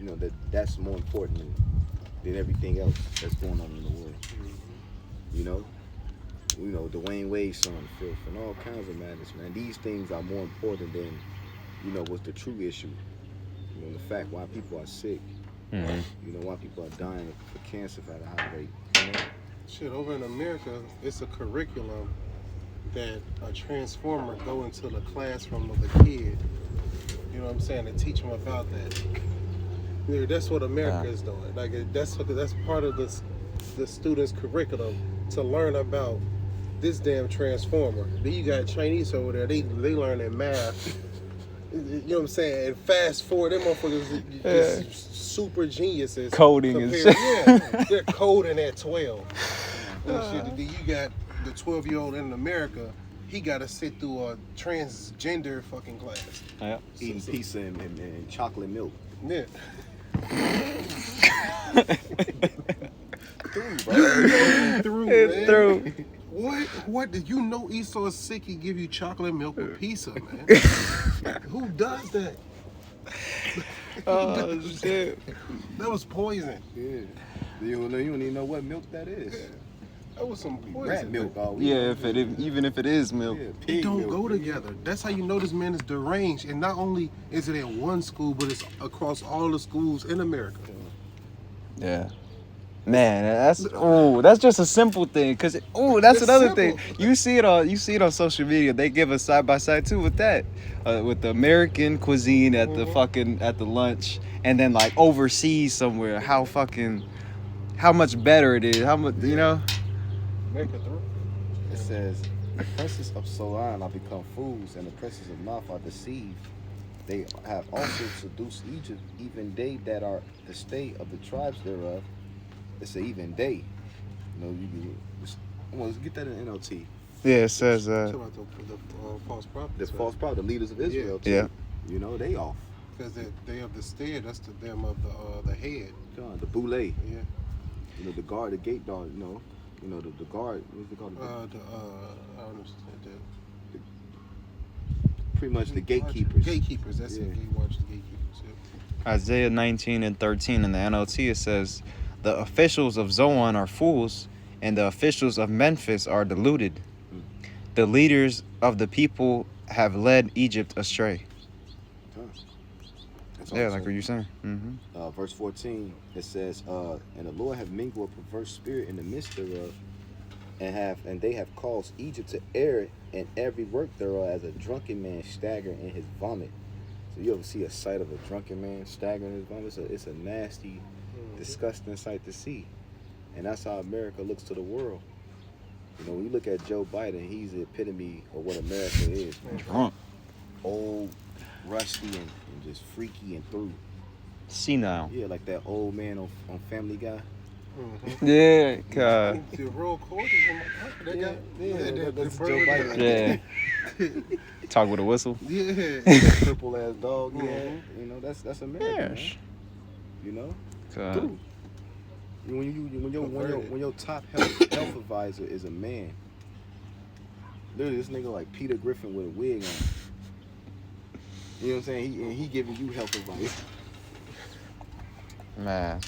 you know, that's more important than everything else that's going on in the world. You know, Dwayne Wade's son, filth, and all kinds of madness, man. These things are more important than, what's the true issue. The fact why people are sick. Why people are dying for cancer at a high rate. Shit, over in America, it's a curriculum that a transformer go into the classroom of the kid. You know what I'm saying? To teach them about that. Yeah, that's what America is doing. Like that's part of the students' curriculum to learn about this damn transformer. Then you got Chinese over there. They learn their math. You know what I'm saying? And fast forward, them motherfuckers just super geniuses. Coding and shit. Yeah, they're coding at 12. Shit. Then you got the 12-year-old in America. He got to sit through a transgender fucking class. Yeah. Eating pizza and chocolate milk. Yeah. Through. What did you know? Esau is sick. He give you chocolate milk with pizza, man. Who does that? Oh shit. That was poison. Yeah. You don't even know what milk that is. Yeah. That was some poison. Rat milk, all we Yeah, even if it is milk. Yeah, They don't milk. go together. That's how you know this man is deranged. And not only is it in one school, but it's across all the schools in America. Yeah. Man, that's just a simple thing. Cause that's It's another simple. thing. You see it on social media. They give us side by side too with that, with the American cuisine at the at the lunch, and then like overseas somewhere, how much better it is. How much America through. It says, the princes of Solon are become fools, and the princes of North are deceived. They have also seduced Egypt, even they that are the stay of the tribes thereof. It's an even day. Let's get that in NLT. Yeah, it says Talk about the false prophets. The false prophet, the leaders of Israel, too. Yeah. They off. Because they of the steer, that's them of the head. God, the boule. Yeah. The guard, the gate guard, the guard, what's it called? I don't understand that. Pretty much the gatekeepers. Gatekeepers, that's Yeah. it. They watch the gatekeepers. Yeah. Isaiah 19:13 in the NLT. It says, "The officials of Zoan are fools, and the officials of Memphis are deluded. The leaders of the people have led Egypt astray." That's Yeah, awesome. like what you're saying. Mm-hmm. Verse 14, it says, and the Lord have mingled a perverse spirit in the midst thereof, and they have caused Egypt to err in every work thereof, as a drunken man stagger in his vomit. So you ever see a sight of a drunken man staggering in his vomit? It's a nasty, disgusting sight to see. And that's how America looks to the world. When you look at Joe Biden, he's the epitome of what America is, man. Drunk. Old, rusty, and just freaky and through. Senile. Yeah, like that old man on Family Guy. Yeah, God. The royal court is in my pocket. They got that's the Joe bird. Biden. Yeah. Talk with a whistle. Yeah. That purple ass dog. Yeah, that's America. Yes. Man. God. Dude. When your top health advisor is a man, literally this nigga like Peter Griffin with a wig on. You know what I'm saying? He giving you health advice. Man.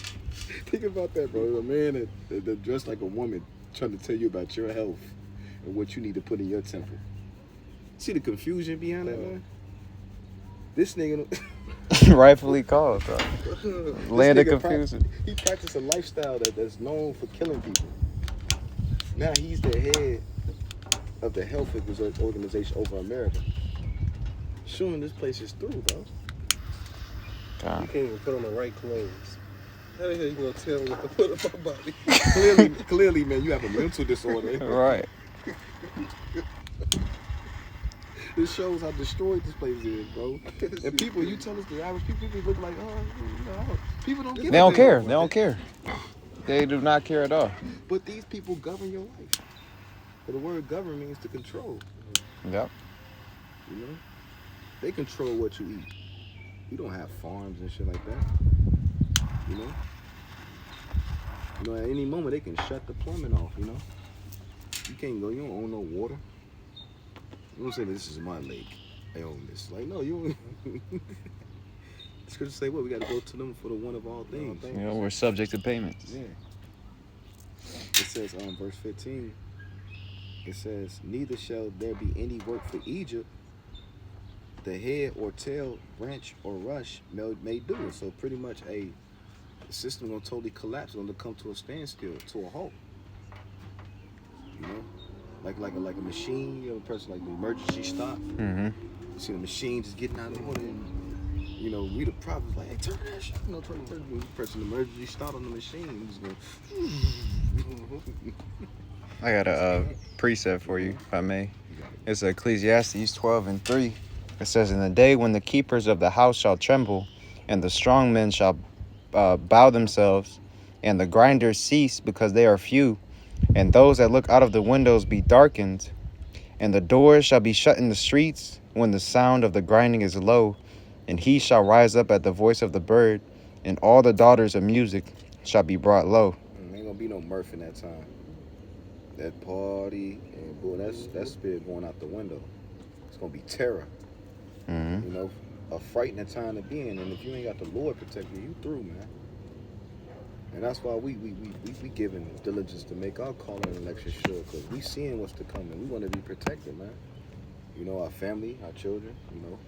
Think about that, bro. A man that dressed like a woman trying to tell you about your health and what you need to put in your temple. See the confusion behind that, man? This nigga... Rightfully called, bro. This Land of nigga confusion. He practiced a lifestyle that's known for killing people. Now he's the head of the health organization over America. Showing this place is through, bro. You can't even put on the right clothes. How the hell you gonna tell me what to put on my body? Clearly, man, you have a mental disorder. Right. This shows how destroyed this place is, bro. And people, you tell us the average people look like, people don't give They don't a care. damn They don't care. They do not care at all. But these people govern your life. But the word govern means to control. Yep. They control what you eat. You don't have farms and shit like that. At any moment they can shut the plumbing off, You can't go, you don't own no water. You don't say this is my lake. I own this. Like, no, you don't. scripture say what? We got to go to them for the one of all things. You know, we're subject to payments. Yeah. It says, verse 15, it says, neither shall there be any work for Egypt, the head or tail, branch or rush may do it. So pretty much the system gonna totally collapse, gonna come to a standstill, to a halt. You know? Like a machine, you know, press like the emergency stop. Mm-hmm. You see the machine just getting out of order, and you know, we the prophets like, hey, turn that shit. You know, turn pressing the emergency start on the machine. It's going. I got a precept for you, if I may. It's Ecclesiastes 12:3. It says, in the day when the keepers of the house shall tremble, and the strong men shall bow themselves, and the grinders cease because they are few, and those that look out of the windows be darkened, and the doors shall be shut in the streets, when the sound of the grinding is low, and he shall rise up at the voice of the bird, and all the daughters of music shall be brought low. Ain't gonna be no mirth in that time. That party and boy, that spirit going out the window. It's gonna be terror. Mm-hmm. You know, a frightening time to be in, and if you ain't got the Lord protecting you, through, man. And that's why we giving diligence to make our calling and election sure, because we seeing what's to come, and we want to be protected, man. You know, our family, our children, you know,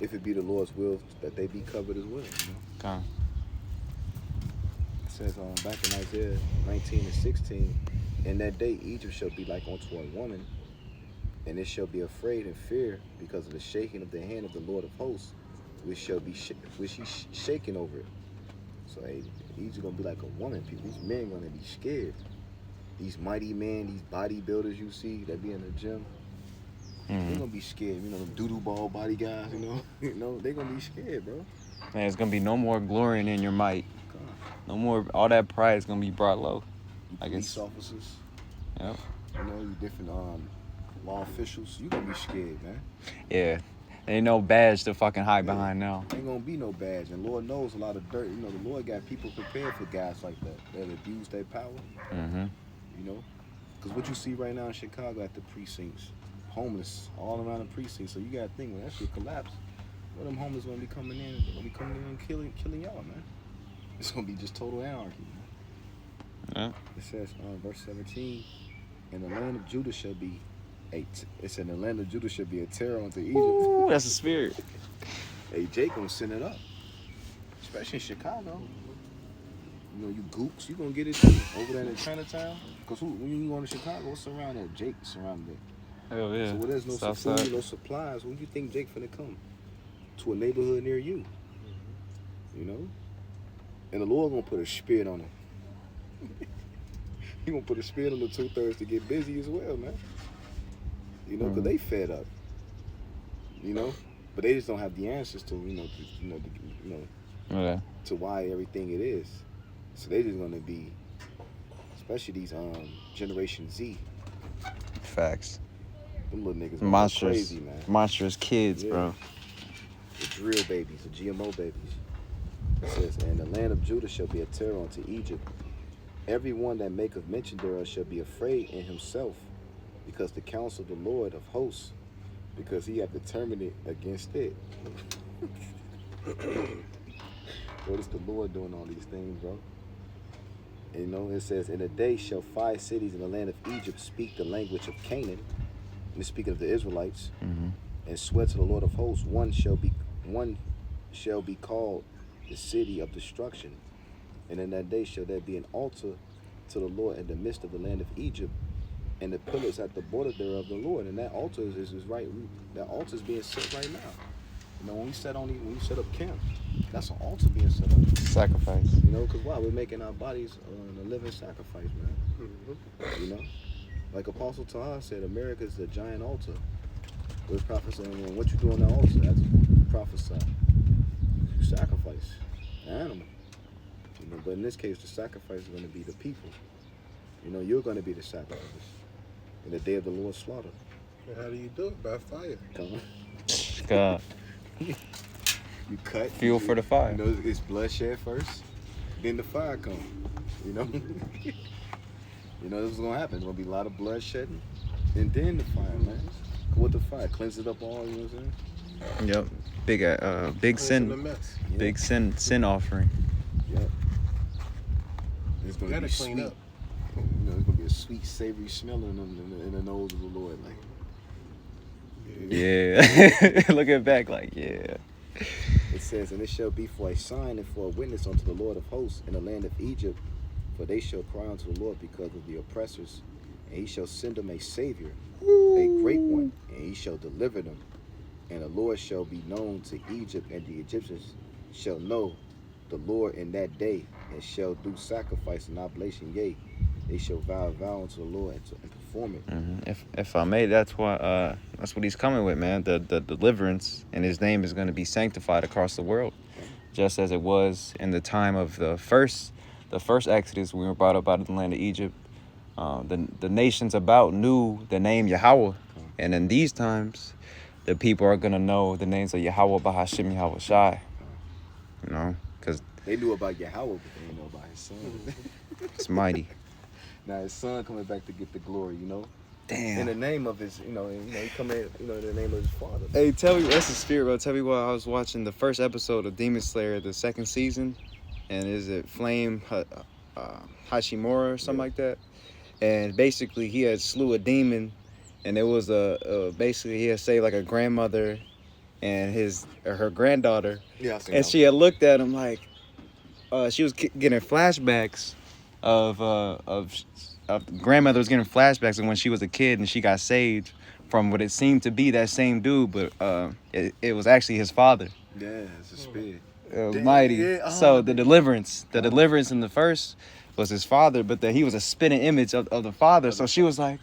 if it be the Lord's will, that they be covered as well. You know? Okay. It says back in Isaiah 19:16, in that day Egypt shall be like unto a woman, and it shall be afraid and fear because of the shaking of the hand of the Lord of hosts, which he's shaking over it. So hey, Egypt gonna be like a woman. People, these men gonna be scared. These mighty men, these bodybuilders you see that be in the gym, Mm-hmm. they gonna be scared. You know, them doodle ball body guys. You know, they gonna be scared, bro. Man, it's gonna be no more glorying in your might. God. No more. All that pride is gonna be brought low. You I police guess. officers. Yep. You know, you different law officials. You gonna be scared, man. Yeah. Ain't no badge to fucking hide behind now. Ain't gonna be no badge, and Lord knows a lot of dirt. You know, the Lord got people prepared for guys like that abuse their power. Mm-hmm. You know, because what you see right now in Chicago at the precincts, homeless all around the precincts. So you gotta think when that shit collapse, where them homeless gonna be coming in? They're gonna be coming in and killing y'all, man. It's gonna be just total anarchy. Man. Yeah. It says verse 17, and the land of Judah shall be it said the land of Judah shall be a terror unto Egypt. Ooh, that's a spirit. Hey, Jake gonna send it up, especially in Chicago. You know, you gooks, you gonna get it too over there in Chinatown. Cause when you go to Chicago, what's around there? Jake surrounded it. Hell yeah. So where there's no Southside. food, no supplies, when you think Jake finna come? To a neighborhood near you. You know? And the Lord gonna put a spirit on him. He gonna put a spirit on the 2/3 to get busy as well, man. You know, because they fed up. You know? But they just don't have the answers to, Yeah. to why everything it is. So they just gonna be, especially these Generation Z. Facts. Them little niggas gonna go Monstrous. crazy, man. Monstrous kids, Yeah. bro. The drill babies, the GMO babies. It says, and the land of Judah shall be a terror unto Egypt. Every one that maketh mention thereof shall be afraid in himself, because the counsel of the Lord of hosts, because he hath determined it against it. What is the Lord doing all these things, bro? And, you know, it says, in a day shall 5 cities in the land of Egypt speak the language of Canaan, and it's speaking of the Israelites, Mm-hmm. and swear to the Lord of hosts, one shall be called the city of destruction. And in that day shall there be an altar to the Lord in the midst of the land of Egypt, and the pillars at the border thereof the Lord. And that altar is right. That altar is being set right now. You know, when we set up camp, that's an altar being set up. Sacrifice. You know, because why? We're making our bodies a living sacrifice, man. Mm-hmm. You know, like Apostle Taha said, America is a giant altar. We're prophesying, and what you do on the altar, that's prophesy. You sacrifice an animal. You know, but in this case, the sacrifice is going to be the people. You know, you're going to be the sacrifice in the day of the Lord's slaughter. And how do you do it? By fire. Come on. God. You cut. Fuel for the fire. You know, it's bloodshed first, then the fire comes. You know? You know, this is going to happen. There's going to be a lot of blood shedding, and then the fire, man. With the fire, cleanse it up all, you know what I'm saying? Yep. Big big It's in a sin, mess. Yeah. big sin offering. Yep. It's You gonna gotta be clean sweet. up. You know, it's gonna be a sweet, savory smell in the nose of the Lord. Like, Yeah. Looking back, like yeah. it says, and it shall be for a sign and for a witness unto the Lord of hosts in the land of Egypt, for they shall cry unto the Lord because of the oppressors, and he shall send them a savior, a great one, and he shall deliver them. And the Lord shall be known to Egypt, and the Egyptians shall know the Lord in that day, and shall do sacrifice and oblation. Yea, they shall vow a vow unto the Lord and perform it. If I may, that's what he's coming with, man. The deliverance, and his name is going to be sanctified across the world, just as it was in the time of the first Exodus when we were brought up out of the land of Egypt. The nations about knew the name Yahweh, and in these times, the people are gonna know the names of Yahweh, Bahashim, Yahweh Shai. You know, because They knew about Yahweh, but they didn't know about his son. it's mighty. Now his son coming back to get the glory, you know. Damn. In the name of his, he coming, in the name of his father. Hey, tell me, that's the spirit, bro. Tell me why I was watching the first episode of Demon Slayer, the second season, and is it Flame Hashimura or something like that? And basically, he had slew a demon, and it was basically he had saved like a grandmother and her granddaughter, Yeah, I seen and that she had looked at him like she was getting flashbacks of grandmother was getting flashbacks of when she was a kid and she got saved from what it seemed to be that same dude, but it was actually his father. Yeah, it's a spirit. It was Damn, mighty. yeah, So the deliverance in the first was his father, but that he was a spitting image of the father. So she was like,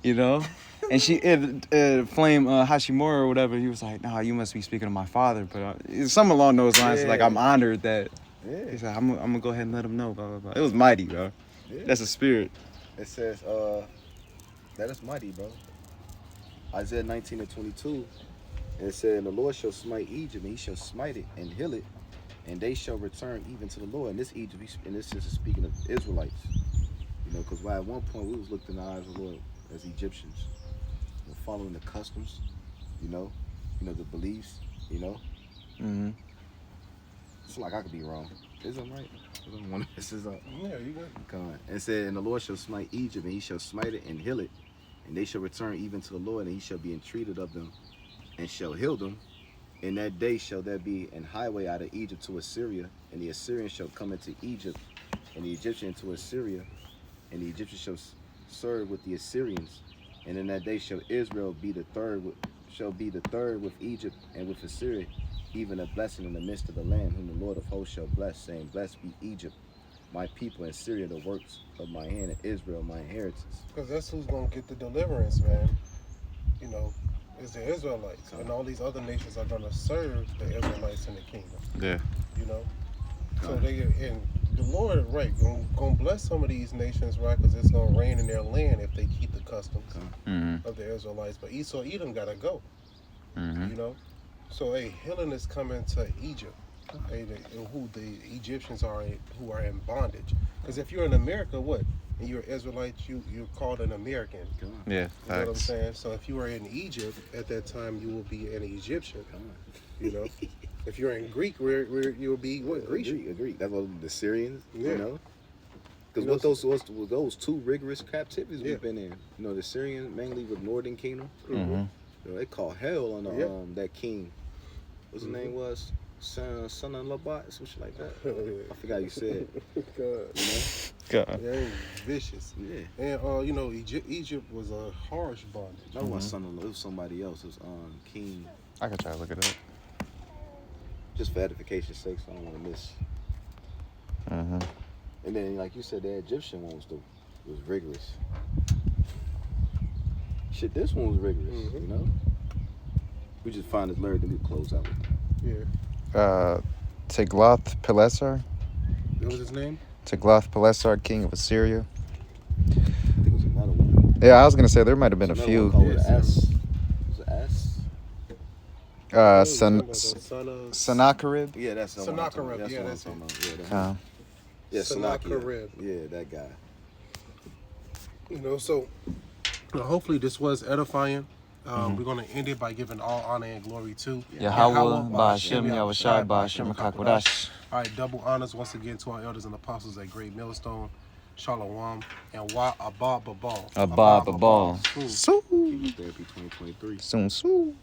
you know, and Flame Hashimura or whatever. He was like, "No, you must be speaking of my father." But something along those lines. Yeah. Like I'm honored that. Yeah. He's like, I'm gonna go ahead and let him know. Blah blah blah. It was mighty, bro. Yeah. That's a spirit. It says, that is mighty, bro. Isaiah 19:22. It said, and the Lord shall smite Egypt, and he shall smite it and heal it, and they shall return even to the Lord. And this Egypt, and this is speaking of Israelites, you know, because at one point we was looked in the eyes of the Lord as Egyptians, you know, following the customs, you know, the beliefs, you know. Mm-hmm. It's like I could be wrong. Is I'm right? This is Yeah, you good. God. And said, and the Lord shall smite Egypt, and he shall smite it and heal it, and they shall return even to the Lord, and he shall be entreated of them, and shall heal them. In that day shall there be an highway out of Egypt to Assyria, and the Assyrians shall come into Egypt, and the Egyptian to Assyria, and the Egyptians shall serve with the Assyrians. And in that day shall Israel be the third with Egypt and with Assyria, even a blessing in the midst of the land, whom the Lord of hosts shall bless, saying, blessed be Egypt, my people, and Syria, the works of my hand, and Israel, my inheritance. Because that's who's going to get the deliverance, man. You know, is the Israelites. And all these other nations are going to serve the Israelites in the kingdom. Yeah. You know? So and the Lord, right, going to bless some of these nations, right? Because it's going to rain in their land if they keep the customs Mm-hmm. of the Israelites. But Esau, Edom got to go. Mm-hmm. You know? So, healing is coming to Egypt. Who the Egyptians are, who are in bondage. Because if you're in America, what? And you're Israelite, you're called an American. Yeah. You know what I'm Facts. saying? So if you were in Egypt at that time, you will be an Egyptian. You know, if you're in Greek, where you'll be what? Grecian. Greek. That's what the Syrians, Yeah. you know. Because You know, what those two rigorous captivities Yeah. we've been in. You know, the Syrians mainly with Northern Kingdom. Mm-hmm. You know, they call hell on the Yeah. That king. What's his name was? Son of Labat, some shit like that. I forgot how you said. God. You know? God. Yeah, it was vicious. Yeah. And you know, Egypt was a harsh bondage. That wasn't son of, it was somebody else. It was King. I could try to look it up. Just for edification's sake, so I don't want to miss. Mm-hmm. And then, like you said, the Egyptian one was rigorous. Shit, this one was rigorous. Mhm. You know. We just find this Larry, then we close out with that. Yeah. Tiglath-Pileser. What was his name? Tiglath-Pileser, king of Assyria. I think it was another one. Yeah, I was gonna say there might have been a Another few. one called with Yes, an S. Was it S? Son of Sennacherib. Yeah, that's the one. I'm talking Sennacherib, about. yeah, what I'm that's talking about. Yeah, yeah, Sennacherib. Yeah, that guy. You know, so hopefully this was edifying. We're going to end it by giving all honor and glory to Yahweh, Ba'ashem, Yahushai, Ba'ashem, Kakodash. All right, double honors once again to our elders and apostles at Great Millstone, Shalom, and Wa Abba Babal. Abba, Babal. Soon. Soo. Chemotherapy 2023. Soon, soon.